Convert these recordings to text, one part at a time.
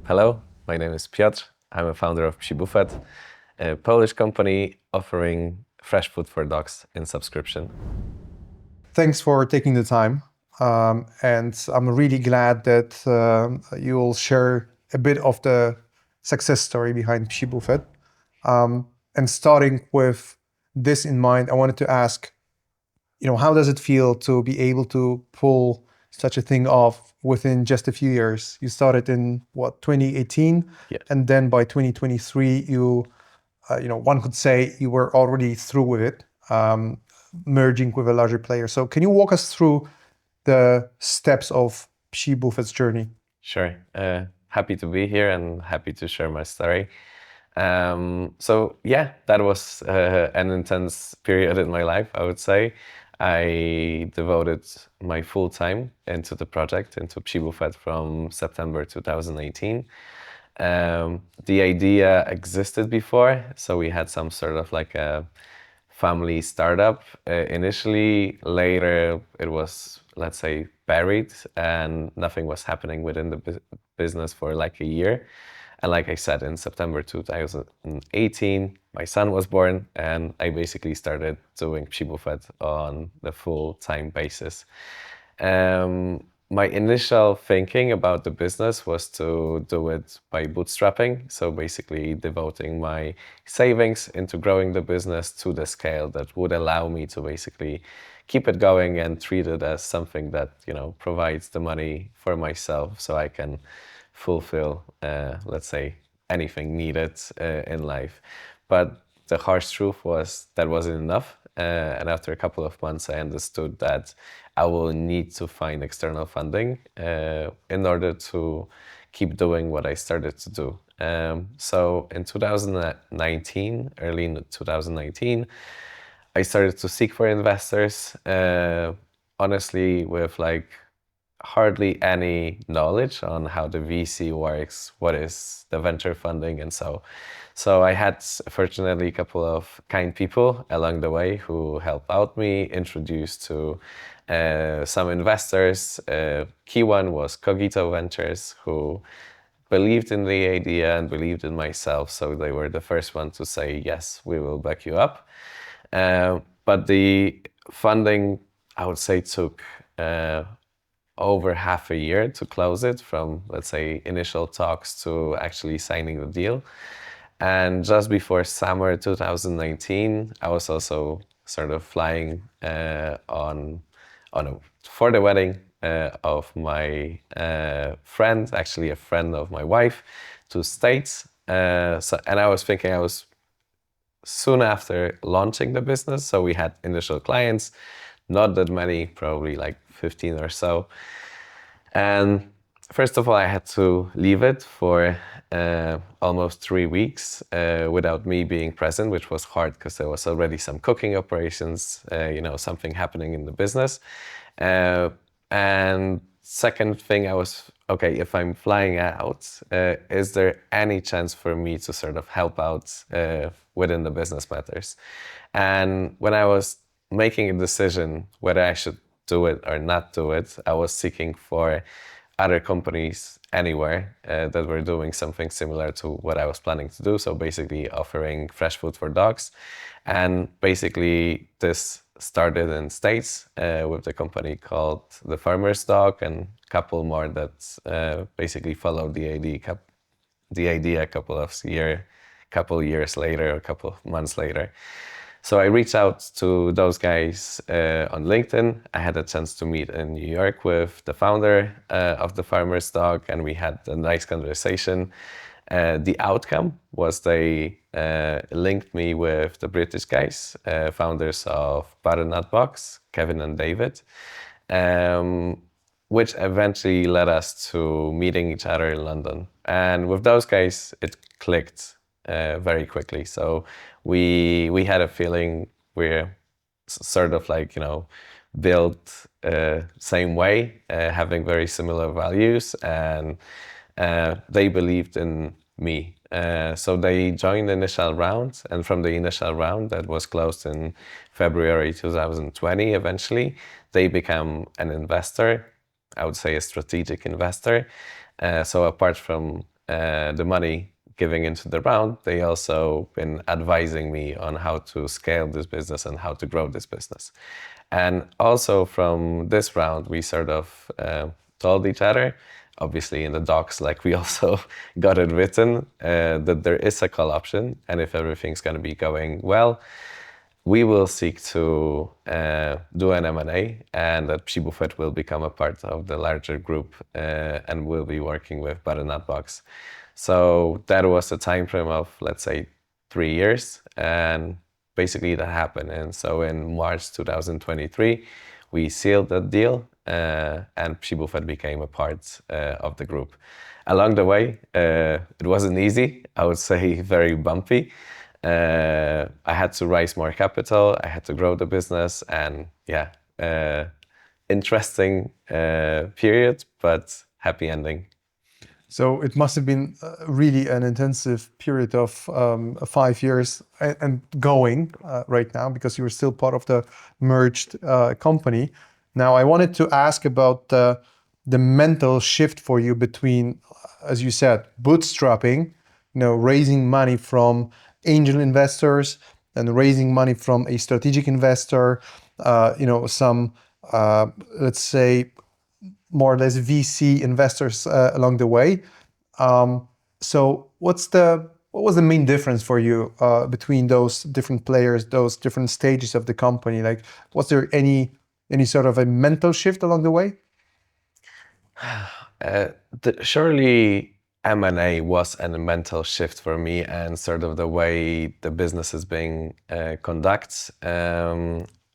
Hello, my name is Piotr. I'm a founder of PsiBufet, a Polish company offering fresh food for dogs in subscription. Thanks for taking the time. And I'm really glad that you'll share a bit of the success story behind PsiBufet. And starting with this in mind, I wanted to ask, how does it feel to be able to pull such a thing off within just a few years? You started in 2018, Yes. and then by 2023, one could say you were already through with it, merging with a larger player. So can you walk us through the steps of PsiBufet's journey? Sure. Happy to be here and happy to share my story. That was an intense period in my life, I would say. I devoted my full time into the project, into PsiBufet from September 2018. The idea existed before, so we had some sort of like a family startup initially. Later, it was, let's say, buried and nothing was happening within the business for like a year. And like I said, in September 2018, my son was born and I basically started doing PsiBufet on the full-time basis. My initial thinking about the business was to do it by bootstrapping. So basically devoting my savings into growing the business to the scale that would allow me to basically keep it going and treat it as something that, provides the money for myself so I can fulfill, let's say, anything needed in life. But the harsh truth was that wasn't enough. And after a couple of months, I understood that I will need to find external funding in order to keep doing what I started to do. So in 2019, early in 2019, I started to seek for investors, honestly, with like hardly any knowledge on how the VC works, what is the venture funding, and so I had, fortunately, a couple of kind people along the way who helped out me, introduced to some investors. Key one was Cogito Ventures, who believed in the idea and believed in myself. So they were the first one to say, yes, we will back you up. But the funding, I would say, took over half a year to close it, from, let's say, initial talks to actually signing the deal. And just before summer 2019, I was also sort of flying for the wedding of my friend, actually a friend of my wife, to States. And I was thinking, I was soon after launching the business, so we had initial clients, not that many, probably like 15 or so. And first of all, I had to leave it for almost 3 weeks without me being present, which was hard because there was already some cooking operations, something happening in the business. And second thing, I was, okay, if I'm flying out, is there any chance for me to sort of help out within the business matters? And when I was making a decision whether I should do it or not do it, I was seeking for other companies anywhere that were doing something similar to what I was planning to do. So basically offering fresh food for dogs. And basically this started in States with the company called The Farmer's Dog, and a couple more that basically followed the idea a couple years later, a couple of months later. So I reached out to those guys on LinkedIn. I had a chance to meet in New York with the founder of The Farmer's Dog, and we had a nice conversation. The outcome was they linked me with the British guys, founders of Butternut Box, Kevin and David, which eventually led us to meeting each other in London. And with those guys, it clicked very quickly. So we had a feeling we're sort of like, built same way, having very similar values, and they believed in me. So they joined the initial round, and from the initial round that was closed in February 2020, eventually, they become an investor, I would say a strategic investor. So apart from the money giving into the round, they also been advising me on how to scale this business and how to grow this business. And also from this round, we sort of told each other, obviously in the docs, like we also got it written, that there is a call option. And if everything's going to be going well, we will seek to do an M&A, and that PsiBufet will become a part of the larger group and will be working with Butternut Box. So that was a time frame of, let's say, 3 years, and basically that happened. And so in March 2023, we sealed that deal, and PsiBufet became a part of the group. Along the way, it wasn't easy. I would say very bumpy. I had to raise more capital. I had to grow the business, and interesting period, but happy ending. So it must have been really an intensive period of 5 years and going right now, because you were still part of the merged company. Now, I wanted to ask about the mental shift for you between, as you said, bootstrapping, raising money from angel investors and raising money from a strategic investor, some, let's say, more or less VC investors along the way. So what was the main difference for you between those different players, those different stages of the company? Like, was there any sort of a mental shift along the way? Surely M&A was a mental shift for me, and sort of the way the business is being conducted.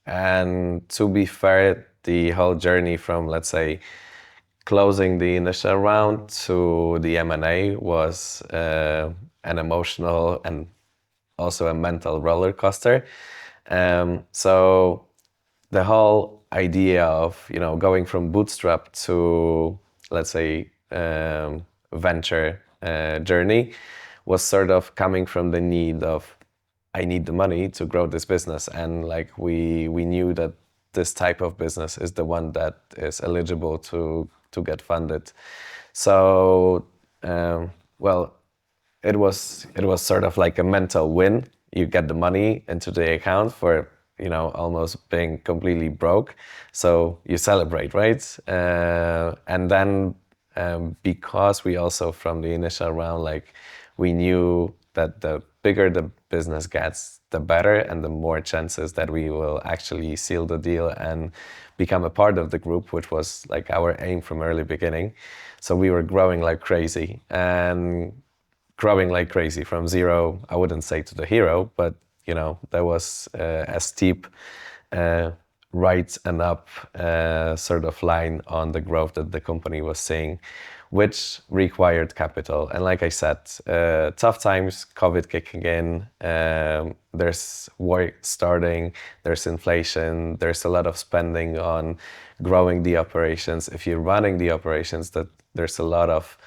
And to be fair, the whole journey from, let's say, closing the initial round to the M&A was an emotional and also a mental roller coaster. So the whole idea of going from bootstrap to, let's say, venture journey was sort of coming from the need of, I need the money to grow this business, and like we knew that this type of business is the one that is eligible to get funded. So well, it was sort of like a mental win. You get the money into the account for almost being completely broke, so you celebrate, right? And then because we also from the initial round, like we knew that the bigger the business gets, the better, and the more chances that we will actually seal the deal and become a part of the group, which was like our aim from early beginning. So we were growing like crazy, and growing like crazy from zero, I wouldn't say to the hero, but there was a steep right and up sort of line on the growth that the company was seeing, which required capital. And like I said, tough times, COVID kicking in, there's war starting, there's inflation, there's a lot of spending on growing the operations. If you're running the operations, that there's a lot of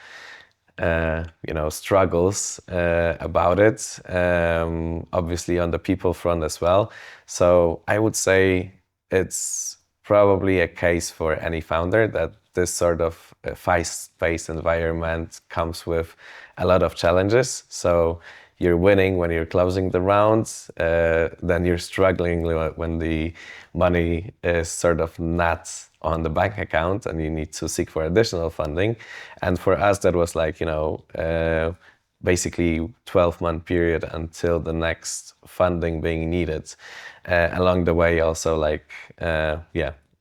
struggles about it, obviously on the people front as well. So I would say it's probably a case for any founder that this sort of fast-paced environment comes with a lot of challenges. So you're winning when you're closing the rounds, then you're struggling when the money is sort of not on the bank account and you need to seek for additional funding. And for us, that was like, basically 12-month period until the next funding being needed. Along the way also like,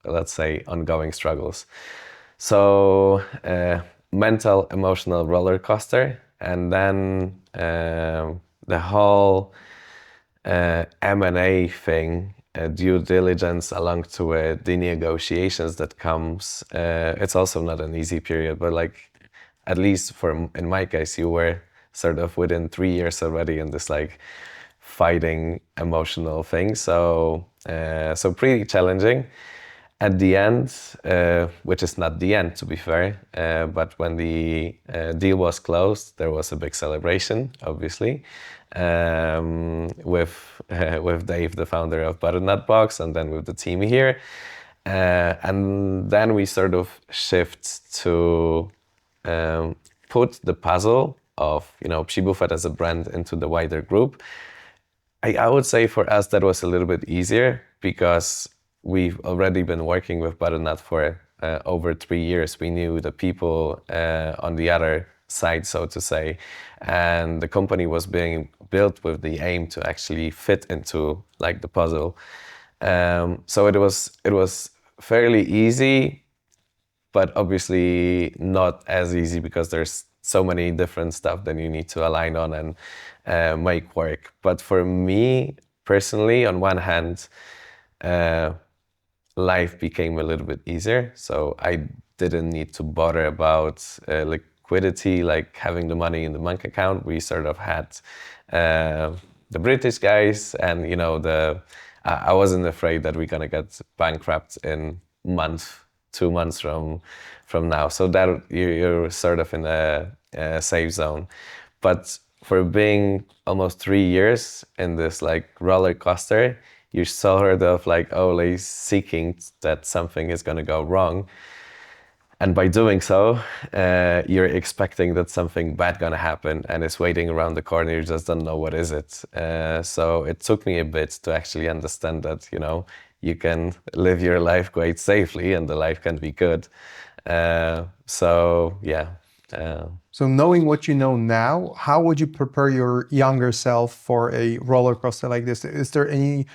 let's say ongoing struggles. So mental, emotional roller coaster. And then the whole M&A thing, due diligence along to it, the negotiations that comes, it's also not an easy period, but like, at least in my case, you were sort of within 3 years already in this like fighting emotional thing. So pretty challenging. At the end, which is not the end to be fair, but when the deal was closed, there was a big celebration, obviously, with Dave, the founder of Butternut Box, and then with the team here. And then we sort of shift to put the puzzle of, PsiBufet as a brand into the wider group, I would say for us that was a little bit easier because we've already been working with Butternut for over 3 years. We knew the people on the other side, so to say, and the company was being built with the aim to actually fit into like the puzzle. So it was fairly easy, but obviously not as easy because there's so many different stuff that you need to align on and make work. But for me personally, on one hand, life became a little bit easier. So I didn't need to bother about liquidity, like having the money in the bank account. We sort of had the British guys, and I wasn't afraid that we're gonna get bankrupt in month, 2 months from now. So that you're sort of in a safe zone. But for being almost 3 years in this like roller coaster, you're sort of like always seeking that something is gonna go wrong. And by doing so, you're expecting that something bad gonna happen and it's waiting around the corner. You just don't know what is it. So it took me a bit to actually understand that, you can live your life quite safely and the life can be good. So yeah. So knowing what you know now, how would you prepare your younger self for a roller coaster like this? Is there any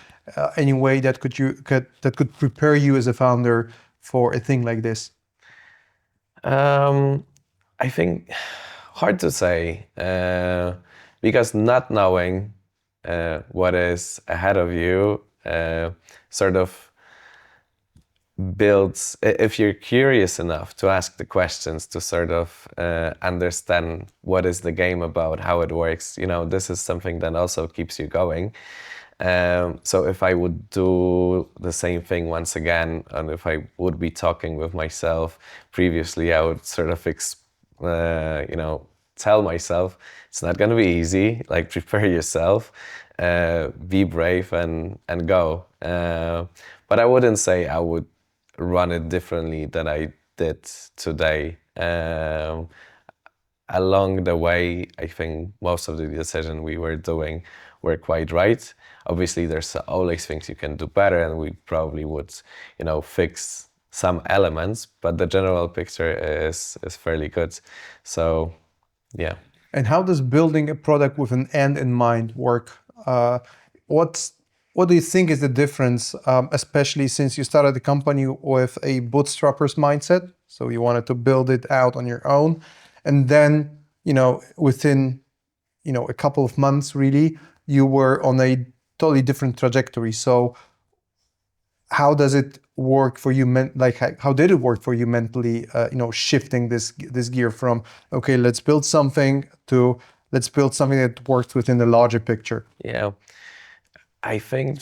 way that could prepare you as a founder for a thing like this? I think hard to say because not knowing what is ahead of you sort of builds, if you're curious enough to ask the questions to sort of understand what is the game about, how it works, this is something that also keeps you going. So if I would do the same thing once again, and if I would be talking with myself previously, I would sort of tell myself it's not going to be easy. Like, prepare yourself, be brave, and go. But I wouldn't say I would run it differently than I did today. Along the way, I think most of the decisions we were doing were quite right. Obviously, there's always things you can do better, and we probably would, fix some elements, but the general picture is fairly good. So, yeah. And how does building a product with an end in mind work? What do you think is the difference, especially since you started the company with a bootstrapper's mindset? So you wanted to build it out on your own, and then within a couple of months, really, you were on a totally different trajectory. So how does it work for you? How did it work for you mentally? Shifting this gear from, okay, let's build something, to let's build something that works within the larger picture. Yeah, I think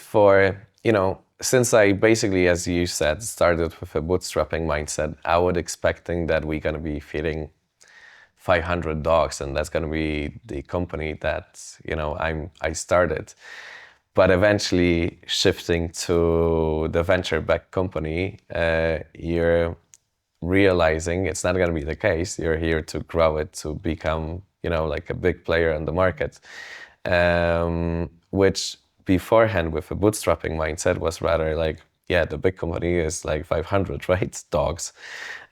since I basically, as you said, started with a bootstrapping mindset, I was expecting that we're gonna be feeding 500 dogs, and that's gonna be the company that I started. But eventually, shifting to the venture-backed company, you're realizing it's not going to be the case. You're here to grow it to become, like a big player in the market, which beforehand, with a bootstrapping mindset, was rather like, yeah, the big company is like 500, right? Dogs.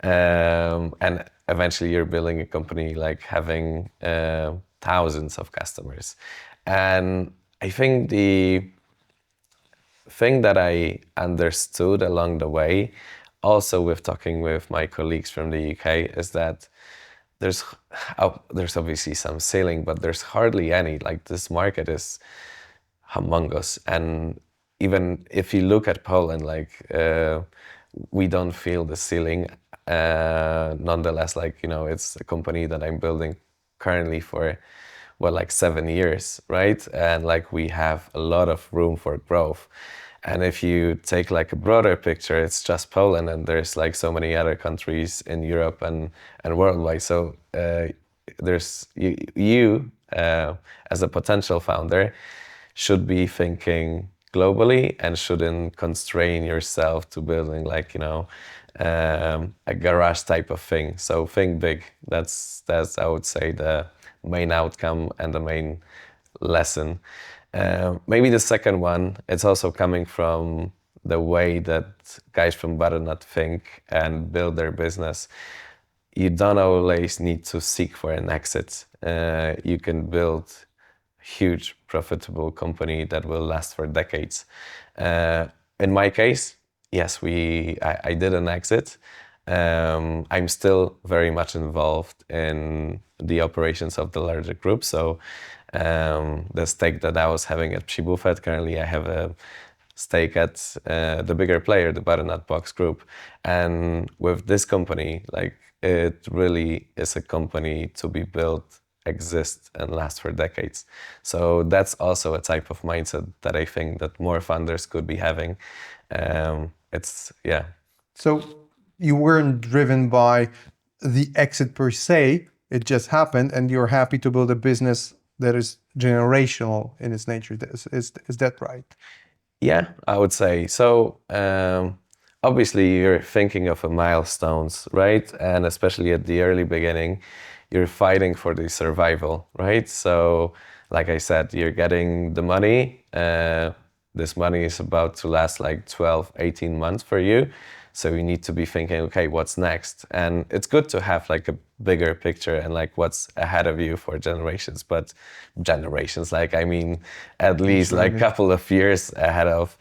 And eventually, you're building a company like having thousands of customers. And I think the thing that I understood along the way, also with talking with my colleagues from the UK, is that there's obviously some ceiling, but there's hardly any. Like, this market is humongous. And even if you look at Poland, like, we don't feel the ceiling. Nonetheless, like, it's a company that I'm building currently for like 7 years, right? And like, we have a lot of room for growth. And if you take like a broader picture, it's just Poland, and there's like so many other countries in Europe and worldwide. So there's you as a potential founder should be thinking globally and shouldn't constrain yourself to building like a garage type of thing. So think big. That's I would say the main outcome and the main lesson. Maybe the second one, it's also coming from the way that guys from Butternut think and build their business. You don't always need to seek for an exit. You can build huge profitable company that will last for decades. In my case, yes, I did an exit. I'm still very much involved in the operations of the larger group. So the stake that I was having at PsiBufet, currently I have a stake at the bigger player, the Butternut Box Group. And with this company, like it really is a company to be built, exist, and last for decades. So that's also a type of mindset that I think that more founders could be having. Yeah. So you weren't driven by the exit per se, it just happened, and you're happy to build a business that is generational in its nature. Is that right? Yeah, I would say. So obviously you're thinking of a milestones, right? And especially at the early beginning, you're fighting for the survival, right? So like I said, you're getting the money. This money is about to last like 12, 18 months for you. So you need to be thinking, okay, what's next? And it's good to have like a bigger picture and like what's ahead of you for generations, but generations, like, I mean, at least like a couple of years ahead of.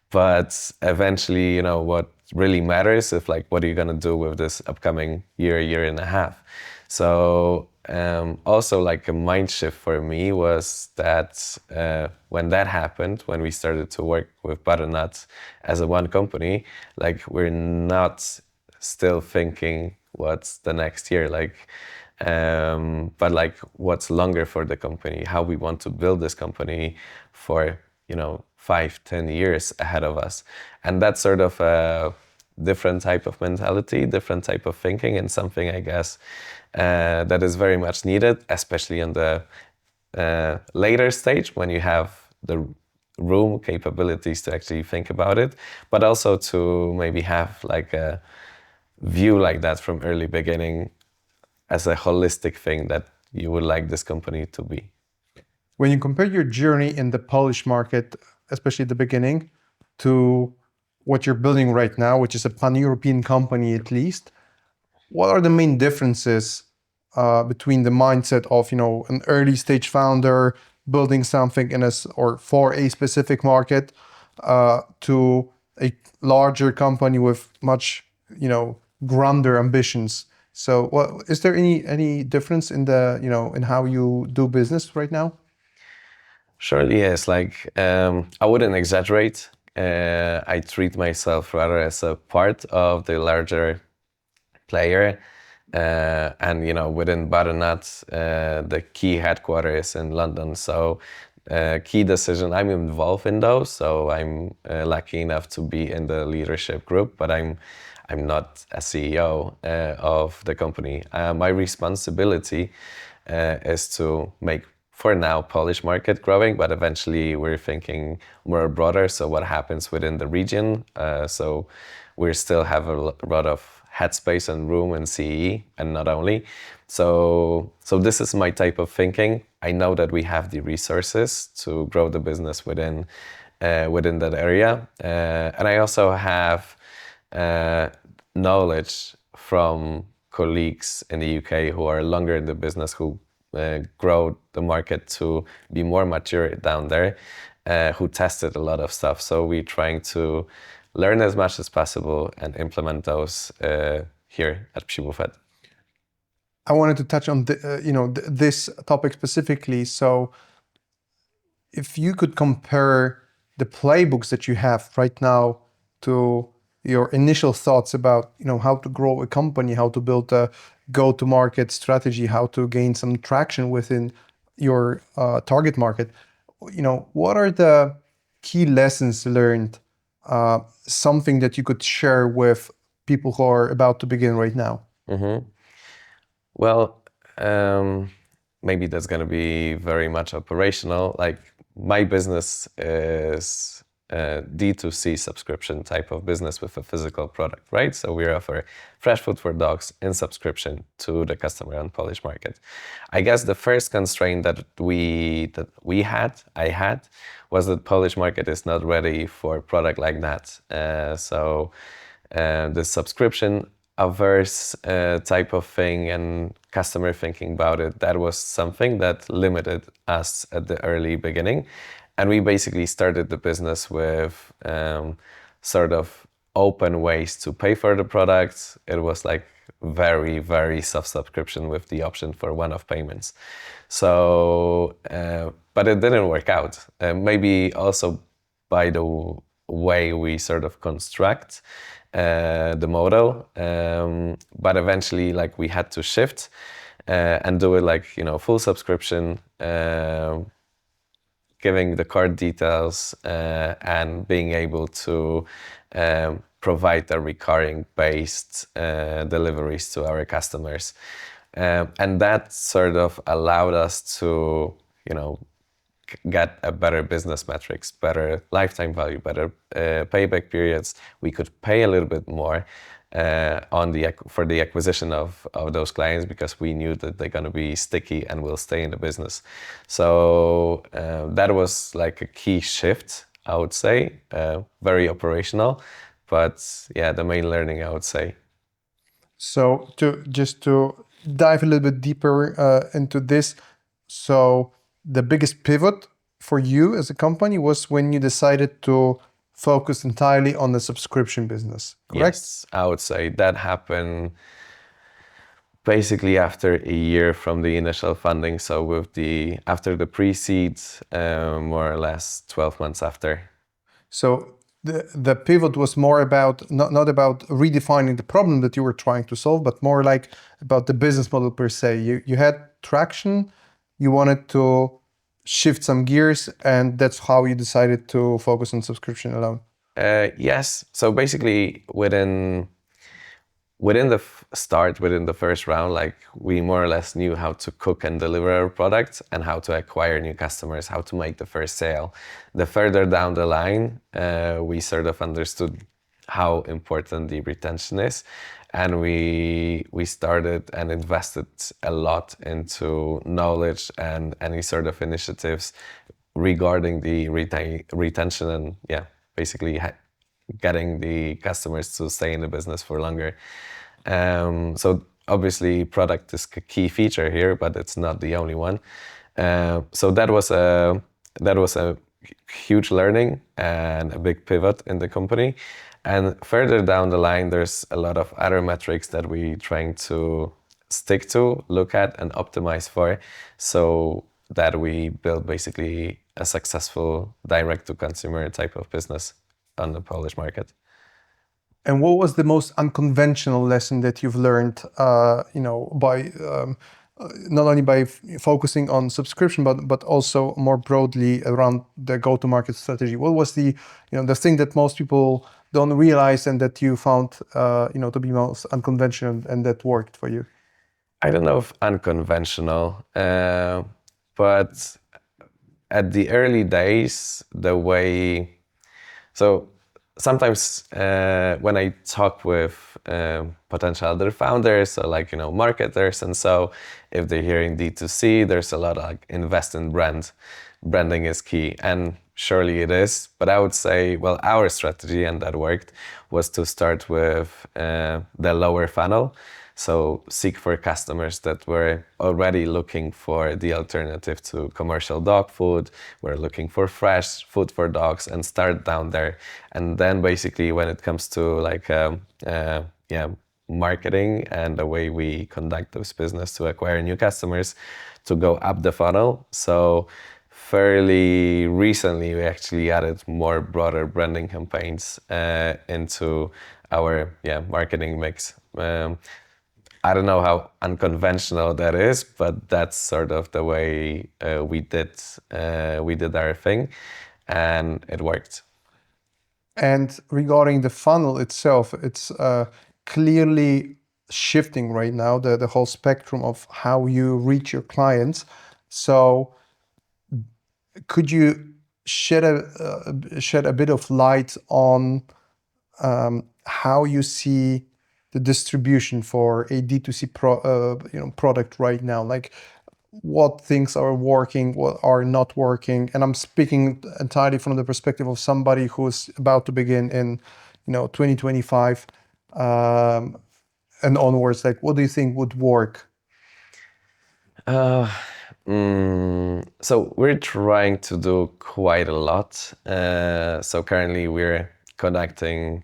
But eventually, you know, what really matters is like, what are you going to do with this upcoming year, year and a half? So also like a mind shift for me was that when that happened, when we started to work with Butternut as a one company, like we're not still thinking what's the next year, like, but like what's longer for the company, how we want to build this company for, you know, 5, 10 years ahead of us. And that's sort of a different type of mentality, different type of thinking, and something, I guess, that is very much needed, especially in the later stage when you have the room capabilities to actually think about it, but also to maybe have like a view like that from early beginning as a holistic thing that you would like this company to be. When you compare your journey in the Polish market, especially at the beginning, to what you're building right now, which is a pan-European company at least, what are the main differences between the mindset of, you know, an early stage founder building something or for a specific market to a larger company with much, you know, grander ambitions? So, is there any difference in the, you know, in how you do business right now? Surely yes. Like I wouldn't exaggerate. I treat myself rather as a part of the larger player. And you know, within Butternut, the key headquarters is in London. So key decision, I'm involved in those. So I'm lucky enough to be in the leadership group, but I'm not a CEO of the company. My responsibility is to make, for now, Polish market growing, but eventually we're thinking more broader. So what happens within the region? So we still have a lot of headspace and room in CE, and not only. So this is my type of thinking. I know that we have the resources to grow the business within that area, and I also have knowledge from colleagues in the UK who are longer in the business, who grow the market to be more mature down there, who tested a lot of stuff. So we're trying to learn as much as possible and implement those here at PsiBufet. I wanted to touch on this topic specifically. So, if you could compare the playbooks that you have right now to your initial thoughts about, you know, how to grow a company, how to build a go-to-market strategy, how to gain some traction within your target market, you know, what are the key lessons learned? Something that you could share with people who are about to begin right now. Well, maybe that's going to be very much operational. Like my business is D2C subscription type of business with a physical product, right? So we offer fresh food for dogs in subscription to the customer on Polish market. I guess the first constraint that I had, was that Polish market is not ready for a product like that. The subscription averse type of thing and customer thinking about it, that was something that limited us at the early beginning. And we basically started the business with sort of open ways to pay for the products. It was like very, very soft subscription with the option for one-off payments. So, but it didn't work out. Maybe also by the way we sort of construct the model, but eventually, like, we had to shift and do it like, full subscription, giving the card details and being able to provide the recurring based deliveries to our customers. And that sort of allowed us to, get a better business metrics, better lifetime value, better payback periods. We could pay a little bit more for the acquisition of those clients, because we knew that they're going to be sticky and will stay in the business. So that was like a key shift, I would say, very operational, but yeah, the main learning, I would say. So to dive a little bit deeper into this, so the biggest pivot for you as a company was when you decided to focus entirely on the subscription business, correct? Yes, I would say that happened basically after a year from the initial funding. So after the pre-seed, more or less 12 months after. So the pivot was more about not about redefining the problem that you were trying to solve, but more like about the business model per se. You had traction, you wanted to shift some gears, and that's how you decided to focus on subscription alone. Yes. So basically, within the first round, like, we more or less knew how to cook and deliver our product and how to acquire new customers, how to make the first sale. The further down the line, we sort of understood how important the retention is, and we started and invested a lot into knowledge and any sort of initiatives regarding the retention and, yeah, basically getting the customers to stay in the business for longer. So obviously product is a key feature here, but it's not the only one. So that was a huge learning and a big pivot in the company. And further down the line, there's a lot of other metrics that we're trying to stick to, look at, and optimize for, so that we build basically a successful direct-to-consumer type of business on the Polish market. And what was the most unconventional lesson that you've learned, by not only by focusing on subscription, but also more broadly around the go-to-market strategy? What was the thing that most people don't realize and that you found, to be most unconventional and that worked for you? I don't know if unconventional, but at the early days, sometimes when I talk with potential other founders or marketers, and so if they're hearing D2C, there's a lot of invest in brand. Branding is key, and surely it is. But I would say, well, our strategy, and that worked, was to start with the lower funnel. So seek for customers that were already looking for the alternative to commercial dog food. We're looking for fresh food for dogs, and start down there. And then basically when it comes to marketing and the way we conduct this business to acquire new customers, to go up the funnel. So fairly recently, we actually added more broader branding campaigns into our marketing mix. I don't know how unconventional that is, but that's sort of the way we did our thing, and it worked. And regarding the funnel itself, it's clearly shifting right now, the whole spectrum of how you reach your clients. So could you shed a bit of light on how you see the distribution for a D2C product right now? Like, what things are working, what are not working? And I'm speaking entirely from the perspective of somebody who's about to begin in 2025 and onwards. Like, what do you think would work? Uh, so we're trying to do quite a lot. So currently we're conducting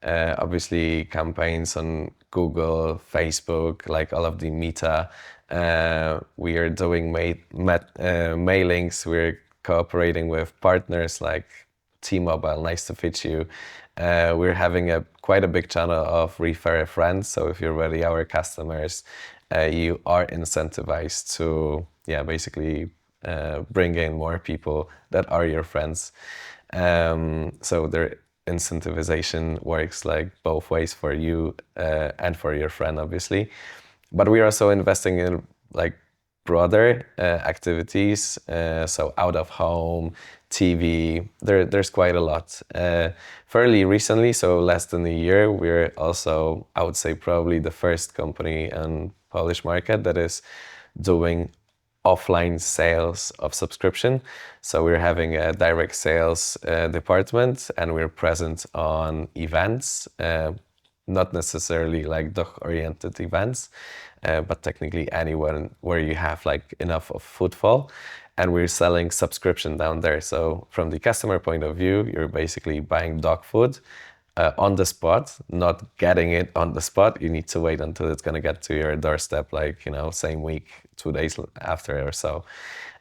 obviously campaigns on Google, Facebook, like all of the Meta. We are doing mailings. We're cooperating with partners like T-Mobile, nice to fit you. We're having quite a big channel of refer a friend. So if you're already our customers, you are incentivized to, basically bring in more people that are your friends. So their incentivization works like both ways for you and for your friend, obviously. But we're also investing in like broader activities, so out of home, TV. There's quite a lot. Fairly recently, so less than a year, we're also, I would say, probably the first company in Polish market that is doing offline sales of subscription. So we're having a direct sales department, and we're present on events, not necessarily like dog-oriented events, but technically anyone where you have like enough of footfall, and we're selling subscription down there. So from the customer point of view, you're basically buying dog food on the spot, not getting it on the spot. You need to wait until it's going to get to your doorstep, like, same week, 2 days after or so.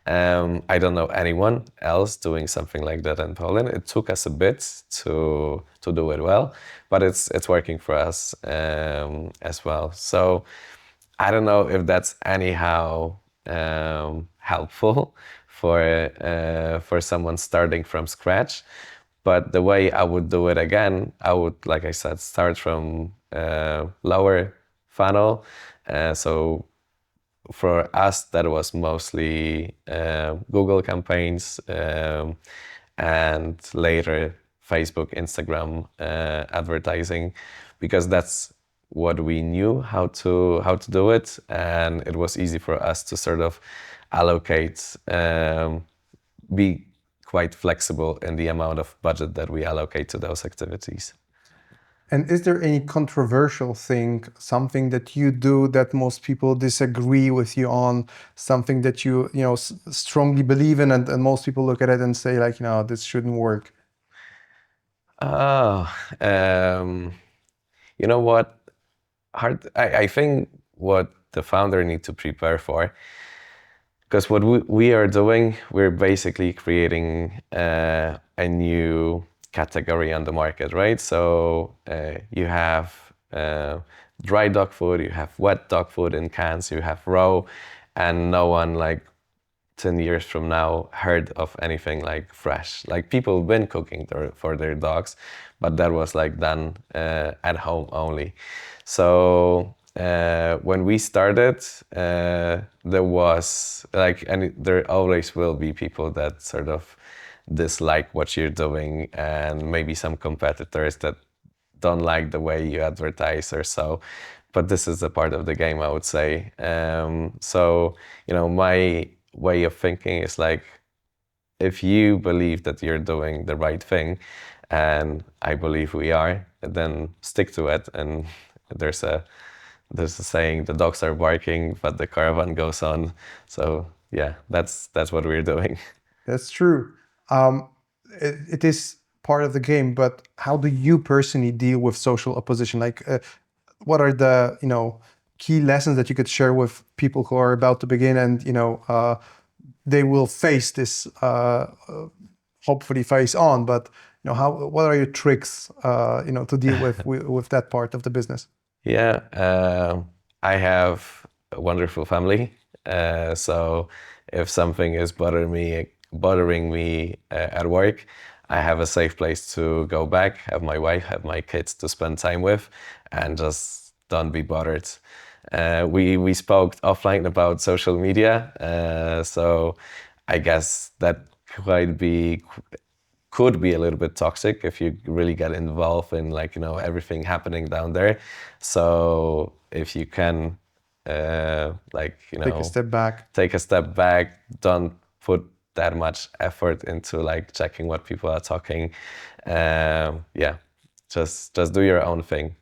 I don't know anyone else doing something like that in Poland. It took us a bit to do it well, but it's working for us as well. So I don't know if that's anyhow helpful for someone starting from scratch. But the way I would do it again, I would, like I said, start from lower funnel. So for us, that was mostly Google campaigns, and later Facebook, Instagram advertising, because that's what we knew how to do it, and it was easy for us to sort of allocate, be quite flexible in the amount of budget that we allocate to those activities. And is there any controversial thing, something that you do that most people disagree with you on, something that you strongly believe in, and most people look at it and say like, this shouldn't work? Oh, you know what? I think what the founder needs to prepare for, because what we are doing, we're basically creating a new category on the market, right? So you have dry dog food, you have wet dog food in cans, you have raw, and no one like 10 years from now heard of anything like fresh. Like people have been cooking for their dogs, but that was like done at home only. So when we started, there was like, and there always will be people that sort of dislike what you're doing, and maybe some competitors that don't like the way you advertise or so. But this is a part of the game, I would say. So, my way of thinking is like, if you believe that you're doing the right thing, and I believe we are, then stick to it. And there's a saying, the dogs are barking, but the caravan goes on. So yeah, that's what we're doing. That's true. It is part of the game, but how do you personally deal with social opposition? Like, what are the key lessons that you could share with people who are about to begin, and they will face this, hopefully face on, but what are your tricks to deal with that part of the business? Yeah, I have a wonderful family. So if something is bothering me at work, I have a safe place to go back, have my wife, have my kids to spend time with, and just don't be bothered. We spoke offline about social media, so I guess that could be a little bit toxic if you really get involved in like, you know, everything happening down there. So if you can, like, you know, take a step back, don't put that much effort into like checking what people are talking. Yeah, just do your own thing.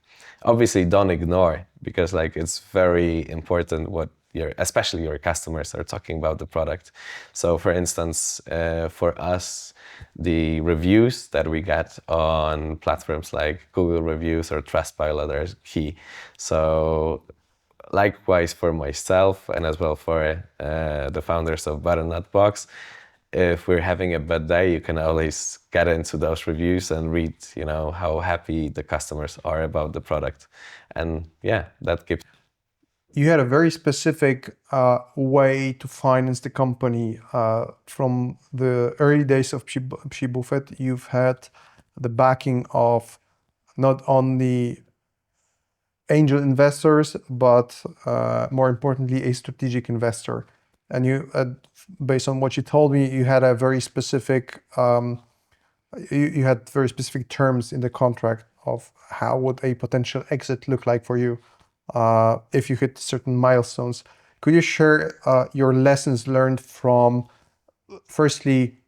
Obviously, don't ignore, because like it's very important what especially your customers are talking about the product. So for instance, for us, the reviews that we get on platforms like Google Reviews or Trustpilot are key. So likewise for myself, and as well for the founders of Butternut Box, if we're having a bad day, you can always get into those reviews and read, you know, how happy the customers are about the product. And yeah, that gives. You had a very specific way to finance the company. From the early days of PsiBufet, you've had the backing of not only angel investors, but more importantly, a strategic investor. And you, based on what you told me, you had a very specific, you had very specific terms in the contract of how would a potential exit look like for you if you hit certain milestones. Could you share your lessons learned from, firstly,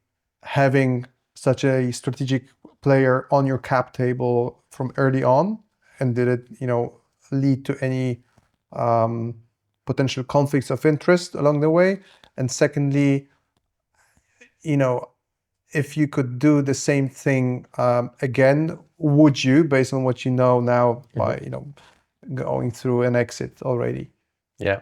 having such a strategic player on your cap table from early on, and did it, you know, lead to any potential conflicts of interest along the way? And secondly, you know, if you could do the same thing again, would you, based on what you know now by, you know, going through an exit already? Yeah,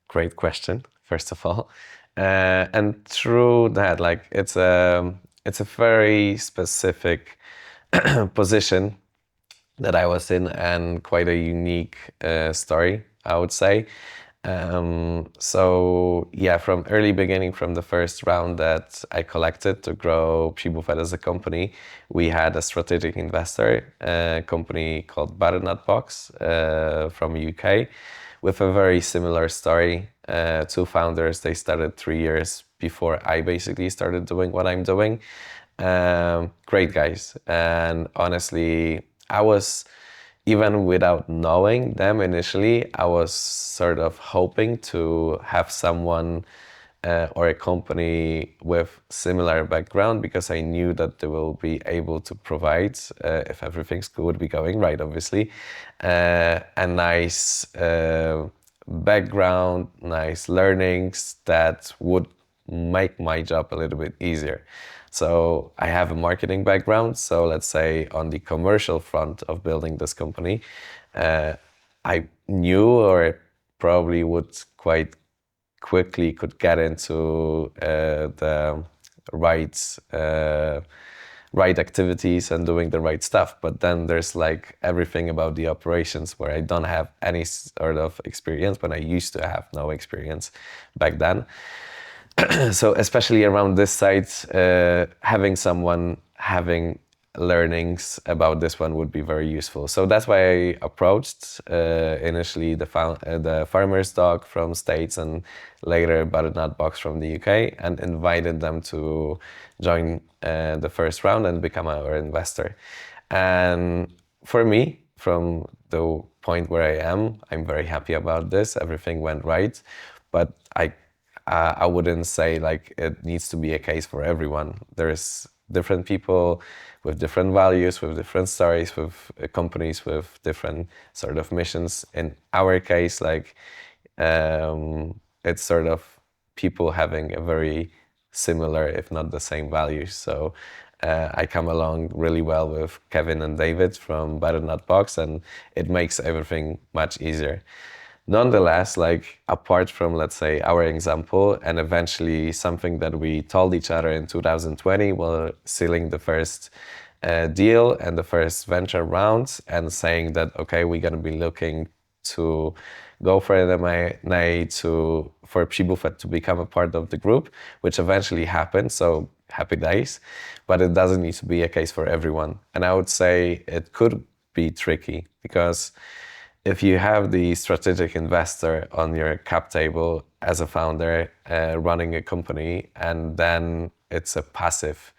great question, first of all. And through that, like it's a very specific position that I was in, and quite a unique story, I would say. So yeah, from early beginning, from the first round that I collected to grow PsiBufet as a company, we had a strategic investor, a company called Butternut Box from UK, with a very similar story. Two founders, they started 3 years before I basically started doing what I'm doing. Great guys. And honestly, I was, even without knowing them initially, I was sort of hoping to have someone or a company with similar background, because I knew that they will be able to provide, if everything's would be going right, obviously, a nice background, nice learnings that would make my job a little bit easier. So I have a marketing background. So let's say on the commercial front of building this company, I knew, or probably would quite quickly could get into the right activities and doing the right stuff. But then there's like everything about the operations where I don't have any sort of experience, but I used to have no experience back then. So especially around this site, having someone having learnings about this one would be very useful. So that's why I approached initially the farmer's dog from States, and later Butternut Box from the UK, and invited them to join the first round and become our investor. And for me, from the point where I am, I'm very happy about this. Everything went right, but I wouldn't say like it needs to be a case for everyone. There's different people with different values, with different stories, with companies with different sort of missions. In our case, like it's sort of people having a very similar, if not the same values. So I come along really well with Kevin and David from Butternut Box, and it makes everything much easier. Nonetheless, like apart from, let's say, our example, and eventually something that we told each other in 2020 while sealing the first deal and the first venture rounds, and saying that, okay, we're going to be looking to go for an M&A for PsiBufet to become a part of the group, which eventually happened. So happy days, but it doesn't need to be a case for everyone. And I would say it could be tricky, because if you have the strategic investor on your cap table as a founder running a company, and then it's a passive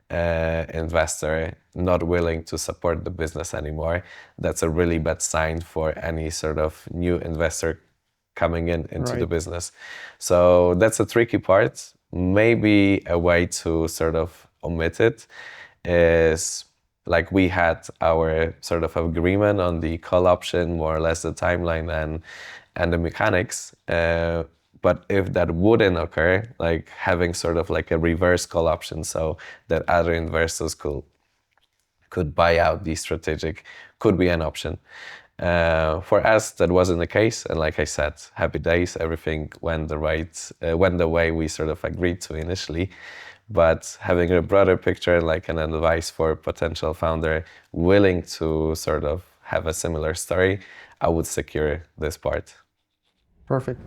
investor not willing to support the business anymore, that's a really bad sign for any sort of new investor coming into the Right. business. So that's a tricky part. Maybe a way to sort of omit it is like we had our sort of agreement on the call option, more or less the timeline and the mechanics. But if that wouldn't occur, like having sort of like a reverse call option so that other investors could buy out the strategic could be an option. For us, that wasn't the case, and like I said, happy days. Everything went went the way we sort of agreed to initially. But having a broader picture, like an advice for a potential founder willing to sort of have a similar story, I would secure this part. Perfect.